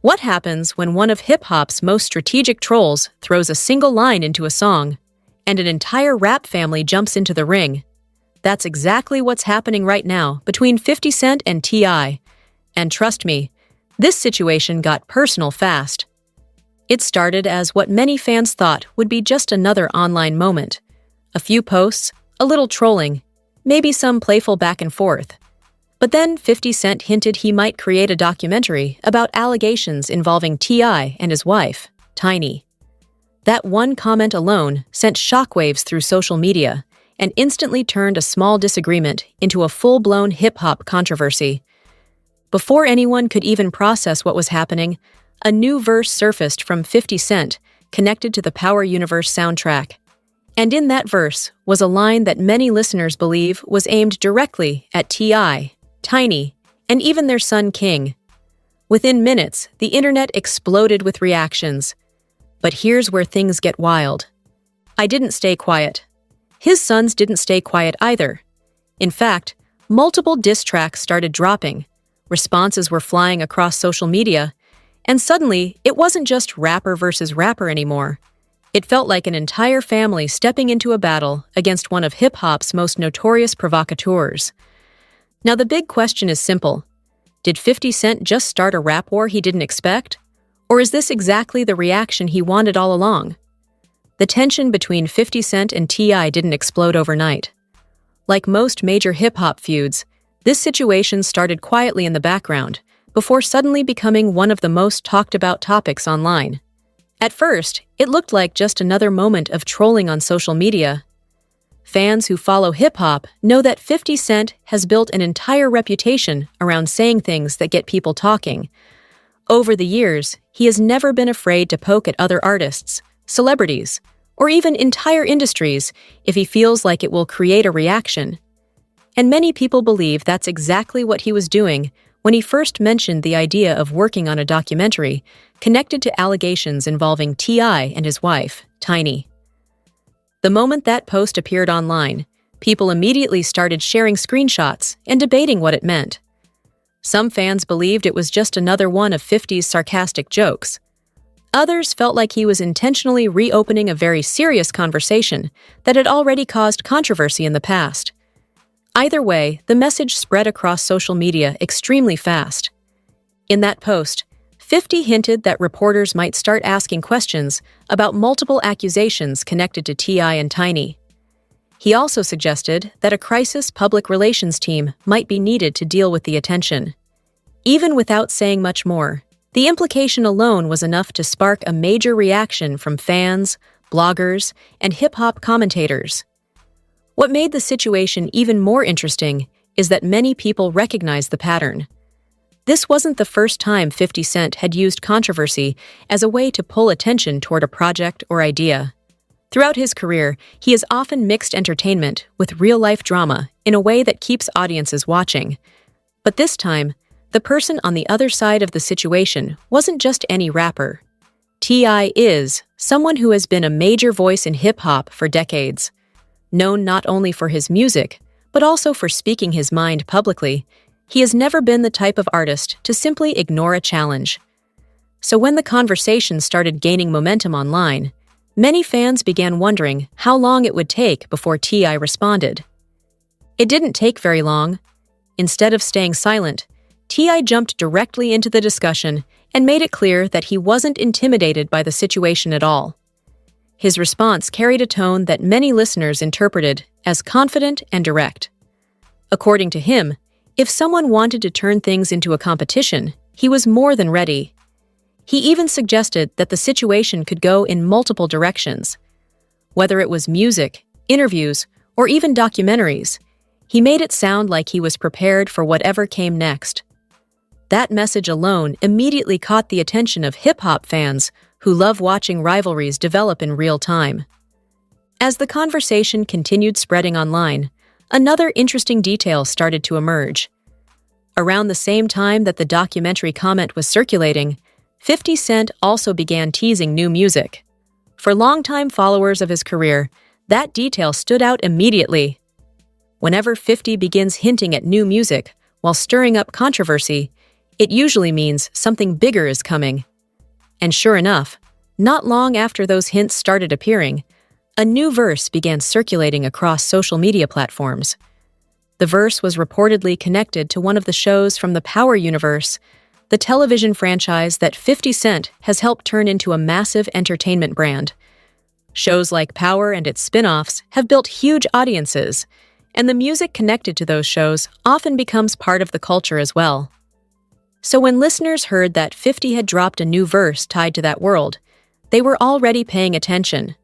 What happens when one of hip-hop's most strategic trolls throws a single line into a song, and an entire rap family jumps into the ring? That's exactly what's happening right now between 50 Cent and T.I. And trust me, this situation got personal fast. It started as what many fans thought would be just another online moment. A few posts, a little trolling, maybe some playful back and forth. But then 50 Cent hinted he might create a documentary about allegations involving T.I. and his wife, Tiny. That one comment alone sent shockwaves through social media and instantly turned a small disagreement into a full-blown hip-hop controversy. Before anyone could even process what was happening, a new verse surfaced from 50 Cent connected to the Power Universe soundtrack. And in that verse was a line that many listeners believe was aimed directly at T.I., Tiny, and even their son King. Within minutes, the internet exploded with reactions. But here's where things get wild. I didn't stay quiet. His sons didn't stay quiet either. In fact, multiple diss tracks started dropping, responses were flying across social media, and suddenly it wasn't just rapper versus rapper anymore. It felt like an entire family stepping into a battle against one of hip-hop's most notorious provocateurs. Now the big question is simple. Did 50 Cent just start a rap war he didn't expect? Or is this exactly the reaction he wanted all along? The tension between 50 Cent and T.I. didn't explode overnight. Like most major hip-hop feuds, this situation started quietly in the background, before suddenly becoming one of the most talked-about topics online. At first, it looked like just another moment of trolling on social media. Fans who follow hip-hop know that 50 Cent has built an entire reputation around saying things that get people talking. Over the years, he has never been afraid to poke at other artists, celebrities, or even entire industries if he feels like it will create a reaction. And many people believe that's exactly what he was doing when he first mentioned the idea of working on a documentary connected to allegations involving T.I. and his wife, Tiny. The moment that post appeared online, people immediately started sharing screenshots and debating what it meant. Some fans believed it was just another one of 50's sarcastic jokes. Others felt like he was intentionally reopening a very serious conversation that had already caused controversy in the past. Either way, the message spread across social media extremely fast. In that post, 50 hinted that reporters might start asking questions about multiple accusations connected to T.I. and Tiny. He also suggested that a crisis public relations team might be needed to deal with the attention. Even without saying much more, the implication alone was enough to spark a major reaction from fans, bloggers, and hip-hop commentators. What made the situation even more interesting is that many people recognized the pattern. This wasn't the first time 50 Cent had used controversy as a way to pull attention toward a project or idea. Throughout his career, he has often mixed entertainment with real-life drama in a way that keeps audiences watching. But this time, the person on the other side of the situation wasn't just any rapper. T.I. is someone who has been a major voice in hip-hop for decades. Known not only for his music, but also for speaking his mind publicly, he has never been the type of artist to simply ignore a challenge. So when the conversation started gaining momentum online, many fans began wondering how long it would take before T.I. responded. It didn't take very long. Instead of staying silent, T.I. jumped directly into the discussion and made it clear that he wasn't intimidated by the situation at all. His response carried a tone that many listeners interpreted as confident and direct. According to him, if someone wanted to turn things into a competition, he was more than ready. He even suggested that the situation could go in multiple directions. Whether it was music, interviews, or even documentaries, he made it sound like he was prepared for whatever came next. That message alone immediately caught the attention of hip-hop fans who love watching rivalries develop in real time. As the conversation continued spreading online, another interesting detail started to emerge. Around the same time that the documentary comment was circulating, 50 Cent also began teasing new music. For longtime followers of his career, that detail stood out immediately. Whenever 50 begins hinting at new music while stirring up controversy, it usually means something bigger is coming. And sure enough, not long after those hints started appearing, a new verse began circulating across social media platforms. The verse was reportedly connected to one of the shows from the Power universe, the television franchise that 50 Cent has helped turn into a massive entertainment brand. Shows like Power and its spin-offs have built huge audiences, and the music connected to those shows often becomes part of the culture as well. So when listeners heard that 50 had dropped a new verse tied to that world, they were already paying attention.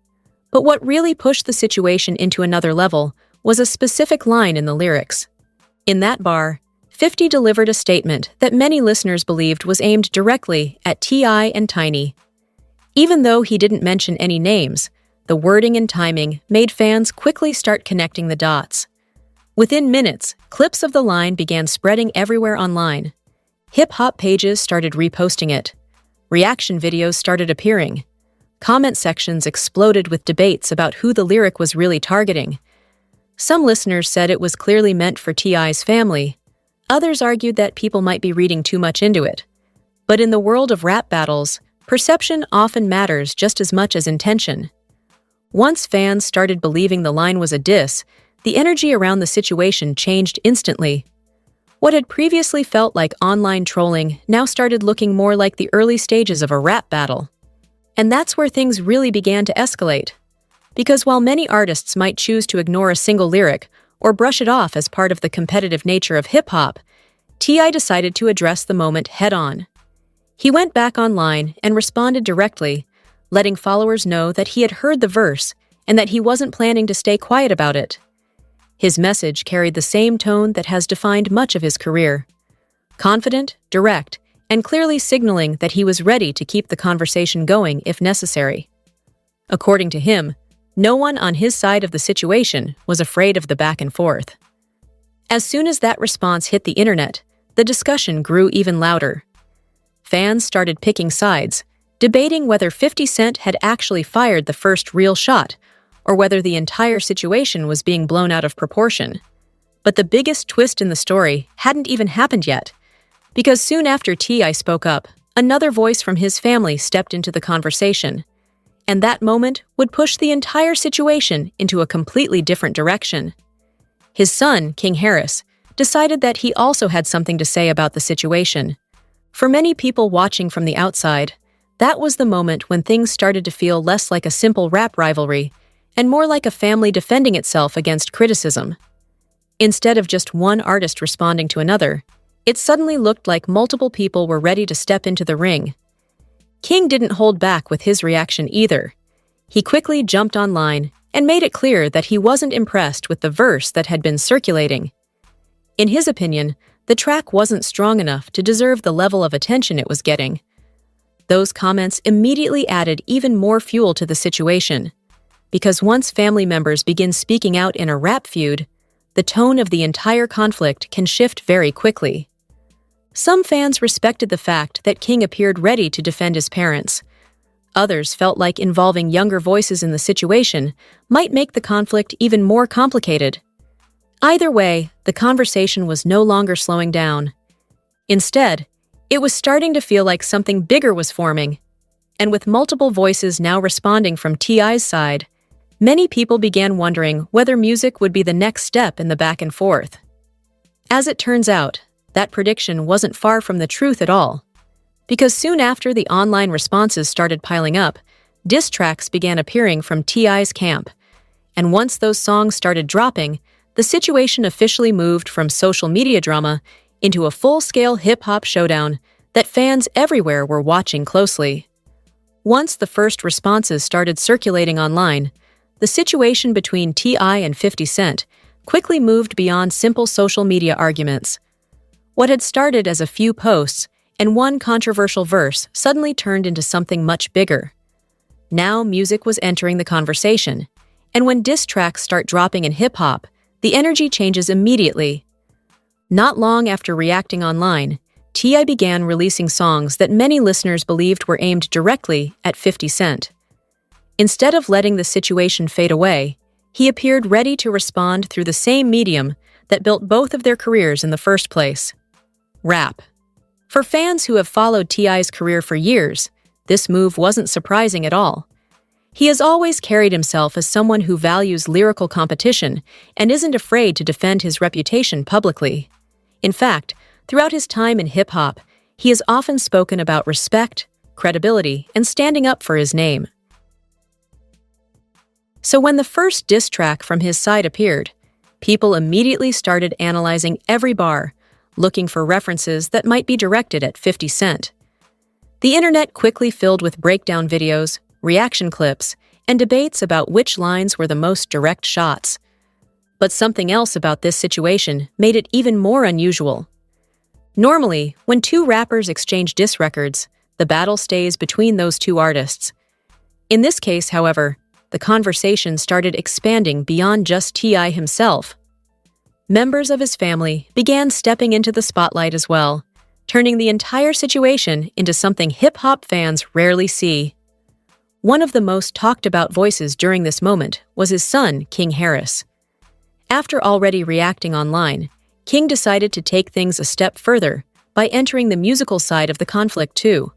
But what really pushed the situation into another level was a specific line in the lyrics. In that bar, 50 delivered a statement that many listeners believed was aimed directly at T.I. and Tiny. Even though he didn't mention any names, the wording and timing made fans quickly start connecting the dots. Within minutes, clips of the line began spreading everywhere online. Hip-hop pages started reposting it. Reaction videos started appearing. Comment sections exploded with debates about who the lyric was really targeting. Some listeners said it was clearly meant for T.I.'s family. Others argued that people might be reading too much into it. But in the world of rap battles, perception often matters just as much as intention. Once fans started believing the line was a diss, the energy around the situation changed instantly. What had previously felt like online trolling now started looking more like the early stages of a rap battle. And that's where things really began to escalate. Because while many artists might choose to ignore a single lyric or brush it off as part of the competitive nature of hip-hop, T.I. decided to address the moment head-on. He went back online and responded directly, letting followers know that he had heard the verse and that he wasn't planning to stay quiet about it. His message carried the same tone that has defined much of his career. Confident, direct, and clearly signaling that he was ready to keep the conversation going if necessary. According to him, no one on his side of the situation was afraid of the back and forth. As soon as that response hit the internet, the discussion grew even louder. Fans started picking sides, debating whether 50 Cent had actually fired the first real shot, or whether the entire situation was being blown out of proportion. But the biggest twist in the story hadn't even happened yet, because soon after T.I. spoke up, another voice from his family stepped into the conversation, and that moment would push the entire situation into a completely different direction. His son, King Harris, decided that he also had something to say about the situation. For many people watching from the outside, that was the moment when things started to feel less like a simple rap rivalry and more like a family defending itself against criticism. Instead of just one artist responding to another, it suddenly looked like multiple people were ready to step into the ring. King didn't hold back with his reaction either. He quickly jumped online and made it clear that he wasn't impressed with the verse that had been circulating. In his opinion, the track wasn't strong enough to deserve the level of attention it was getting. Those comments immediately added even more fuel to the situation, because once family members begin speaking out in a rap feud, the tone of the entire conflict can shift very quickly. Some fans respected the fact that King appeared ready to defend his parents. Others felt like involving younger voices in the situation might make the conflict even more complicated. Either way, the conversation was no longer slowing down. Instead, it was starting to feel like something bigger was forming. And with multiple voices now responding from T.I.'s side, many people began wondering whether music would be the next step in the back and forth. As it turns out, that prediction wasn't far from the truth at all. Because soon after the online responses started piling up, diss tracks began appearing from T.I.'s camp. And once those songs started dropping, the situation officially moved from social media drama into a full-scale hip-hop showdown that fans everywhere were watching closely. Once the first responses started circulating online, the situation between T.I. and 50 Cent quickly moved beyond simple social media arguments. What had started as a few posts and one controversial verse suddenly turned into something much bigger. Now music was entering the conversation, and when diss tracks start dropping in hip-hop, the energy changes immediately. Not long after reacting online, T.I. began releasing songs that many listeners believed were aimed directly at 50 Cent. Instead of letting the situation fade away, he appeared ready to respond through the same medium that built both of their careers in the first place: rap. For fans who have followed T.I.'s career for years, this move wasn't surprising at all. He has always carried himself as someone who values lyrical competition and isn't afraid to defend his reputation publicly. In fact, throughout his time in hip-hop, he has often spoken about respect, credibility, and standing up for his name. So when the first diss track from his side appeared, people immediately started analyzing every bar, looking for references that might be directed at 50 Cent. The internet quickly filled with breakdown videos, reaction clips, and debates about which lines were the most direct shots. But something else about this situation made it even more unusual. Normally, when two rappers exchange diss records, the battle stays between those two artists. In this case, however, the conversation started expanding beyond just T.I. himself. Members of his family began stepping into the spotlight as well, turning the entire situation into something hip-hop fans rarely see. One of the most talked-about voices during this moment was his son, King Harris. After already reacting online, King decided to take things a step further by entering the musical side of the conflict too.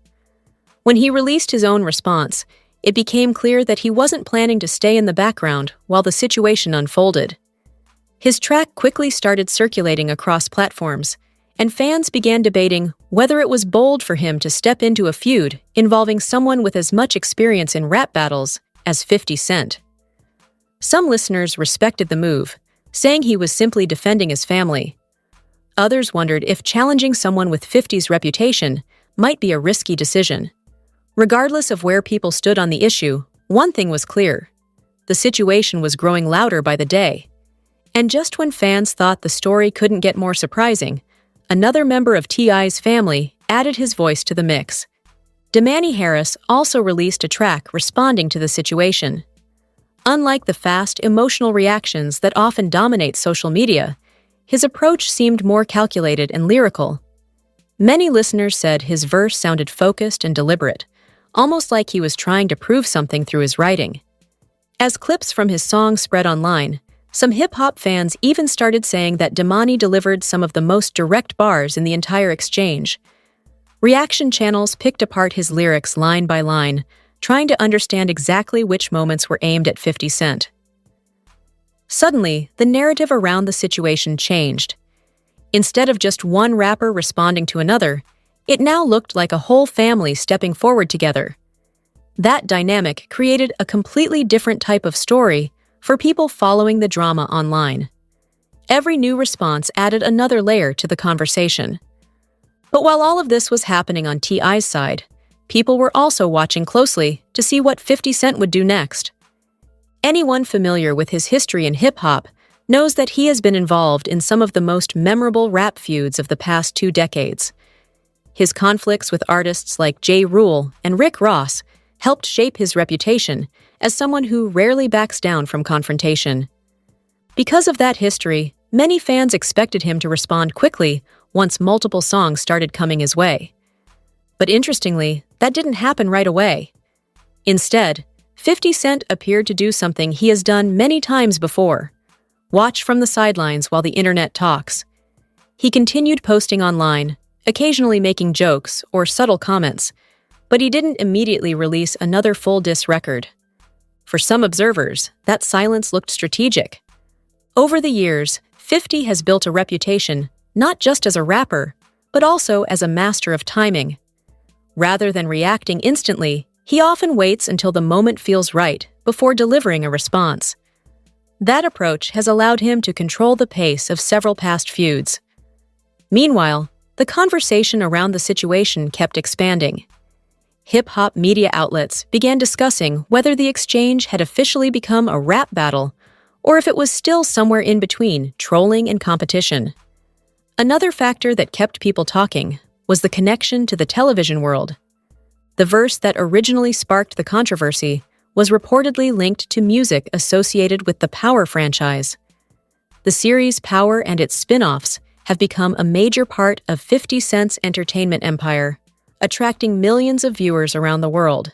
When he released his own response, it became clear that he wasn't planning to stay in the background while the situation unfolded. His track quickly started circulating across platforms, and fans began debating whether it was bold for him to step into a feud involving someone with as much experience in rap battles as 50 Cent. Some listeners respected the move, saying he was simply defending his family. Others wondered if challenging someone with 50's reputation might be a risky decision. Regardless of where people stood on the issue, one thing was clear: the situation was growing louder by the day. And just when fans thought the story couldn't get more surprising, another member of T.I.'s family added his voice to the mix. Damani Harris also released a track responding to the situation. Unlike the fast, emotional reactions that often dominate social media, his approach seemed more calculated and lyrical. Many listeners said his verse sounded focused and deliberate, almost like he was trying to prove something through his writing. As clips from his song spread online, some hip-hop fans even started saying that Damani delivered some of the most direct bars in the entire exchange. Reaction channels picked apart his lyrics line by line, trying to understand exactly which moments were aimed at 50 Cent. Suddenly, the narrative around the situation changed. Instead of just one rapper responding to another, it now looked like a whole family stepping forward together. That dynamic created a completely different type of story for people following the drama online. Every new response added another layer to the conversation. But while all of this was happening on T.I.'s side, people were also watching closely to see what 50 Cent would do next. Anyone familiar with his history in hip-hop knows that he has been involved in some of the most memorable rap feuds of the past 2 decades. His conflicts with artists like Ja Rule and Rick Ross helped shape his reputation as someone who rarely backs down from confrontation. Because of that history, many fans expected him to respond quickly once multiple songs started coming his way. But interestingly, that didn't happen right away. Instead, 50 Cent appeared to do something he has done many times before: watch from the sidelines while the internet talks. He continued posting online, occasionally making jokes or subtle comments, but he didn't immediately release another full diss record. For some observers, that silence looked strategic. Over the years, 50 has built a reputation not just as a rapper, but also as a master of timing. Rather than reacting instantly, he often waits until the moment feels right before delivering a response. That approach has allowed him to control the pace of several past feuds. Meanwhile, the conversation around the situation kept expanding. Hip-hop media outlets began discussing whether the exchange had officially become a rap battle or if it was still somewhere in between trolling and competition. Another factor that kept people talking was the connection to the television world. The verse that originally sparked the controversy was reportedly linked to music associated with the Power franchise. The series Power and its spin-offs have become a major part of 50 Cent's entertainment empire, attracting millions of viewers around the world.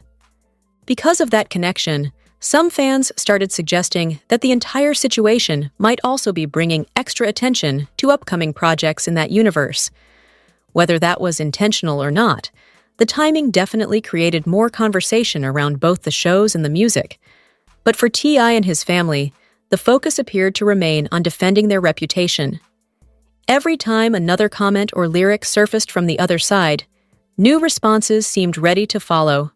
Because of that connection, some fans started suggesting that the entire situation might also be bringing extra attention to upcoming projects in that universe. Whether that was intentional or not, the timing definitely created more conversation around both the shows and the music. But for T.I. and his family, the focus appeared to remain on defending their reputation. Every time another comment or lyric surfaced from the other side, new responses seemed ready to follow.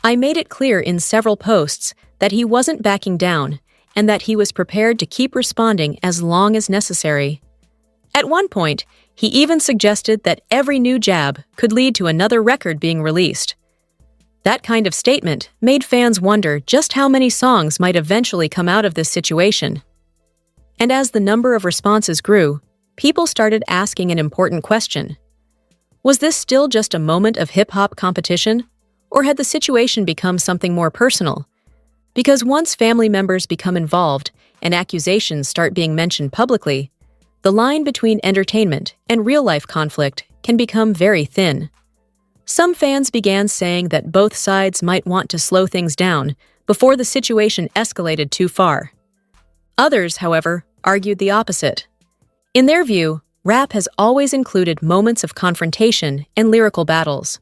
I made it clear in several posts that he wasn't backing down and that he was prepared to keep responding as long as necessary. At one point, he even suggested that every new jab could lead to another record being released. That kind of statement made fans wonder just how many songs might eventually come out of this situation. And as the number of responses grew, people started asking an important question. Was this still just a moment of hip-hop competition, or had the situation become something more personal? Because once family members become involved and accusations start being mentioned publicly, the line between entertainment and real-life conflict can become very thin. Some fans began saying that both sides might want to slow things down before the situation escalated too far. Others, however, argued the opposite. In their view, rap has always included moments of confrontation and lyrical battles.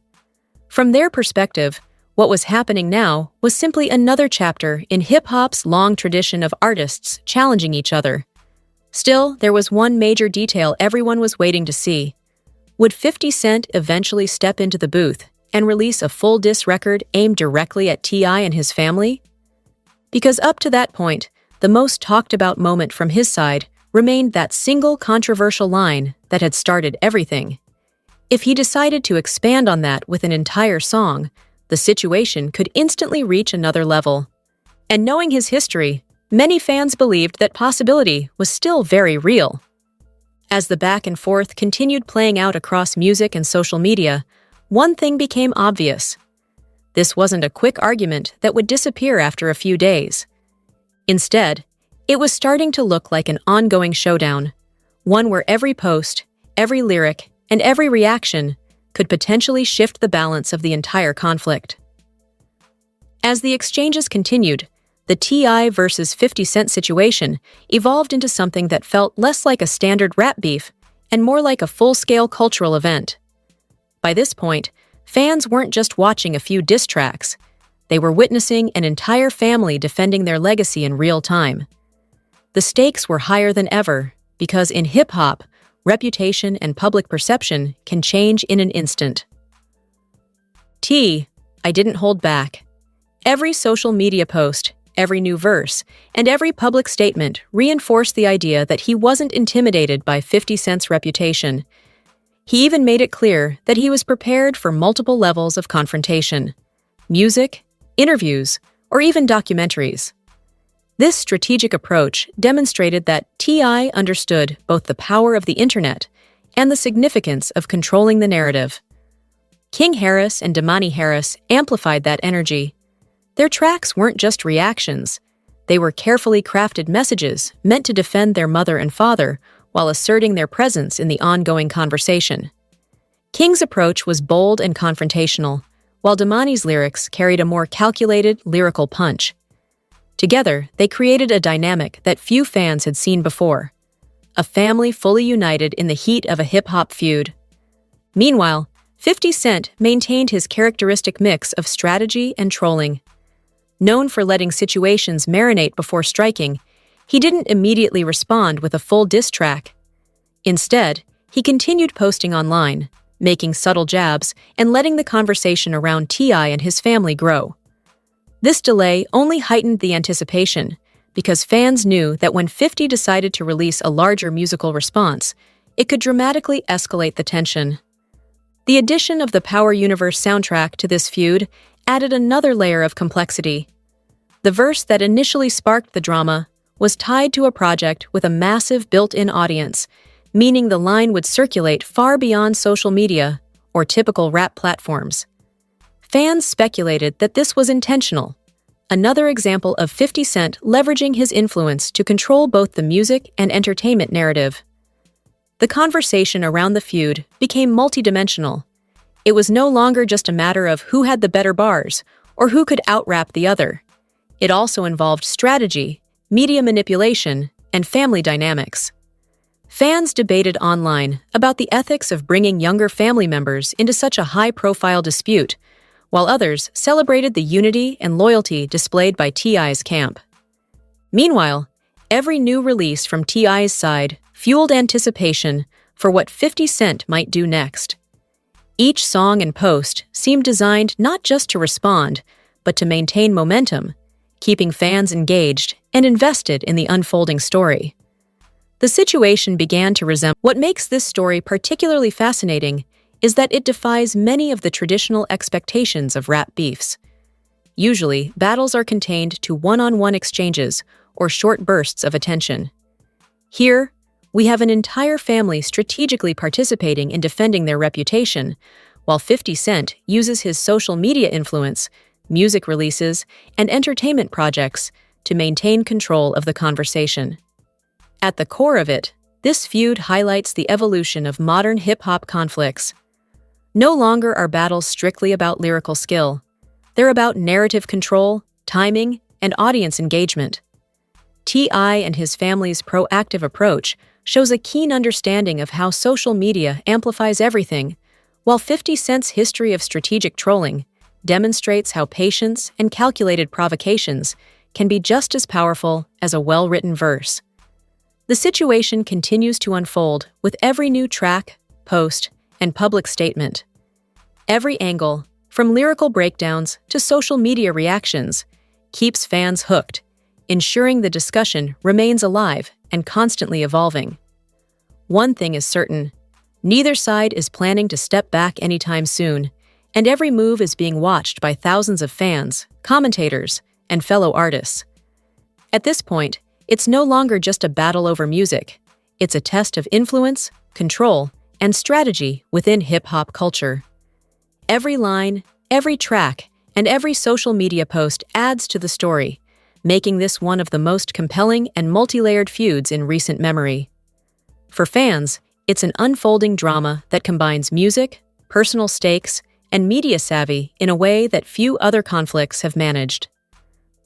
From their perspective, what was happening now was simply another chapter in hip-hop's long tradition of artists challenging each other. Still, there was one major detail everyone was waiting to see. Would 50 Cent eventually step into the booth and release a full diss record aimed directly at T.I. and his family? Because up to that point, the most talked-about moment from his side remained that single controversial line that had started everything. If he decided to expand on that with an entire song, the situation could instantly reach another level. And knowing his history, many fans believed that possibility was still very real. As the back and forth continued playing out across music and social media, one thing became obvious. This wasn't a quick argument that would disappear after a few days. Instead, it was starting to look like an ongoing showdown, one where every post, every lyric, and every reaction could potentially shift the balance of the entire conflict. As the exchanges continued, the T.I. versus 50 Cent situation evolved into something that felt less like a standard rap beef and more like a full-scale cultural event. By this point, fans weren't just watching a few diss tracks. They were witnessing an entire family defending their legacy in real time. The stakes were higher than ever because in hip-hop, reputation and public perception can change in an instant. I didn't hold back. Every social media post, every new verse, and every public statement reinforced the idea that he wasn't intimidated by 50 Cent's reputation. He even made it clear that he was prepared for multiple levels of confrontation: music, interviews, or even documentaries. This strategic approach demonstrated that T.I. understood both the power of the internet and the significance of controlling the narrative. King Harris and Damani Harris amplified that energy. Their tracks weren't just reactions. They were carefully crafted messages meant to defend their mother and father while asserting their presence in the ongoing conversation. King's approach was bold and confrontational, while Damani's lyrics carried a more calculated, lyrical punch. Together, they created a dynamic that few fans had seen before: a family fully united in the heat of a hip-hop feud. Meanwhile, 50 Cent maintained his characteristic mix of strategy and trolling. Known for letting situations marinate before striking, he didn't immediately respond with a full diss track. Instead, he continued posting online, making subtle jabs and letting the conversation around T.I. and his family grow. This delay only heightened the anticipation, because fans knew that when 50 decided to release a larger musical response, it could dramatically escalate the tension. The addition of the Power Universe soundtrack to this feud added another layer of complexity. The verse that initially sparked the drama was tied to a project with a massive built-in audience, meaning the line would circulate far beyond social media or typical rap platforms. Fans speculated that this was intentional, another example of 50 Cent leveraging his influence to control both the music and entertainment narrative. The conversation around the feud became multidimensional. It was no longer just a matter of who had the better bars or who could out-rap the other. It also involved strategy, media manipulation, and family dynamics. Fans debated online about the ethics of bringing younger family members into such a high-profile dispute, while others celebrated the unity and loyalty displayed by T.I.'s camp. Meanwhile, every new release from T.I.'s side fueled anticipation for what 50 Cent might do next. Each song and post seemed designed not just to respond, but to maintain momentum, keeping fans engaged and invested in the unfolding story. The situation began to resemble. What makes this story particularly fascinating is that it defies many of the traditional expectations of rap beefs. Usually, battles are contained to one-on-one exchanges or short bursts of attention. Here, we have an entire family strategically participating in defending their reputation, while 50 Cent uses his social media influence, music releases, and entertainment projects to maintain control of the conversation. At the core of it, this feud highlights the evolution of modern hip-hop conflicts. No longer are battles strictly about lyrical skill. They're about narrative control, timing, and audience engagement. T.I. and his family's proactive approach shows a keen understanding of how social media amplifies everything, while 50 Cent's history of strategic trolling demonstrates how patience and calculated provocations can be just as powerful as a well-written verse. The situation continues to unfold with every new track, post, and public statement. Every angle, from lyrical breakdowns to social media reactions, keeps fans hooked, ensuring the discussion remains alive and constantly evolving. One thing is certain: neither side is planning to step back anytime soon, and every move is being watched by thousands of fans, commentators, and fellow artists. At this point, it's no longer just a battle over music. It's a test of influence, control, and strategy within hip-hop culture. Every line, every track, and every social media post adds to the story, making this one of the most compelling and multi-layered feuds in recent memory. For fans, it's an unfolding drama that combines music, personal stakes, and media savvy in a way that few other conflicts have managed.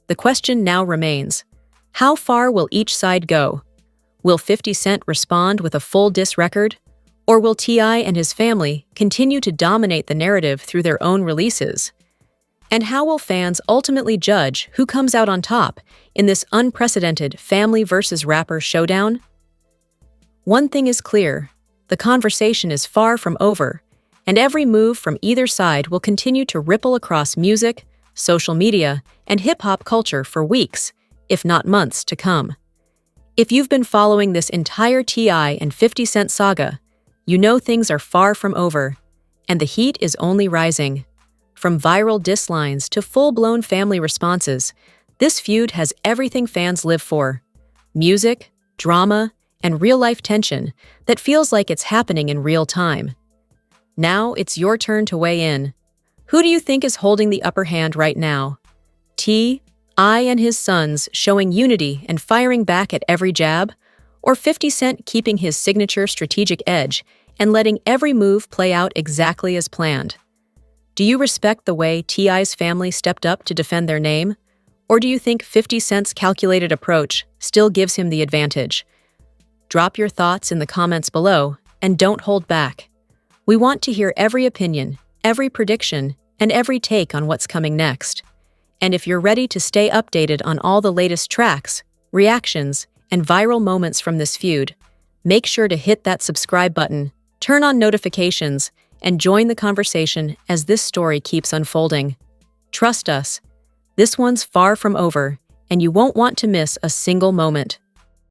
The question now remains: how far will each side go? Will 50 Cent respond with a full diss record? Or will T.I. and his family continue to dominate the narrative through their own releases? And how will fans ultimately judge who comes out on top in this unprecedented family versus rapper showdown? One thing is clear: the conversation is far from over, and every move from either side will continue to ripple across music, social media, and hip-hop culture for weeks, if not months, to come. If you've been following this entire T.I. and 50 Cent saga, you know things are far from over, and the heat is only rising. From viral diss lines to full-blown family responses, this feud has everything fans live for: music, drama, and real-life tension that feels like it's happening in real time. Now it's your turn to weigh in. Who do you think is holding the upper hand right now? T.I. and his sons showing unity and firing back at every jab, or 50 Cent keeping his signature strategic edge and letting every move play out exactly as planned? Do you respect the way T.I.'s family stepped up to defend their name? Or do you think 50 Cent's calculated approach still gives him the advantage? Drop your thoughts in the comments below, and don't hold back. We want to hear every opinion, every prediction, and every take on what's coming next. And if you're ready to stay updated on all the latest tracks, reactions, and viral moments from this feud, make sure to hit that subscribe button, turn on notifications, and join the conversation as this story keeps unfolding. Trust us, this one's far from over, and you won't want to miss a single moment.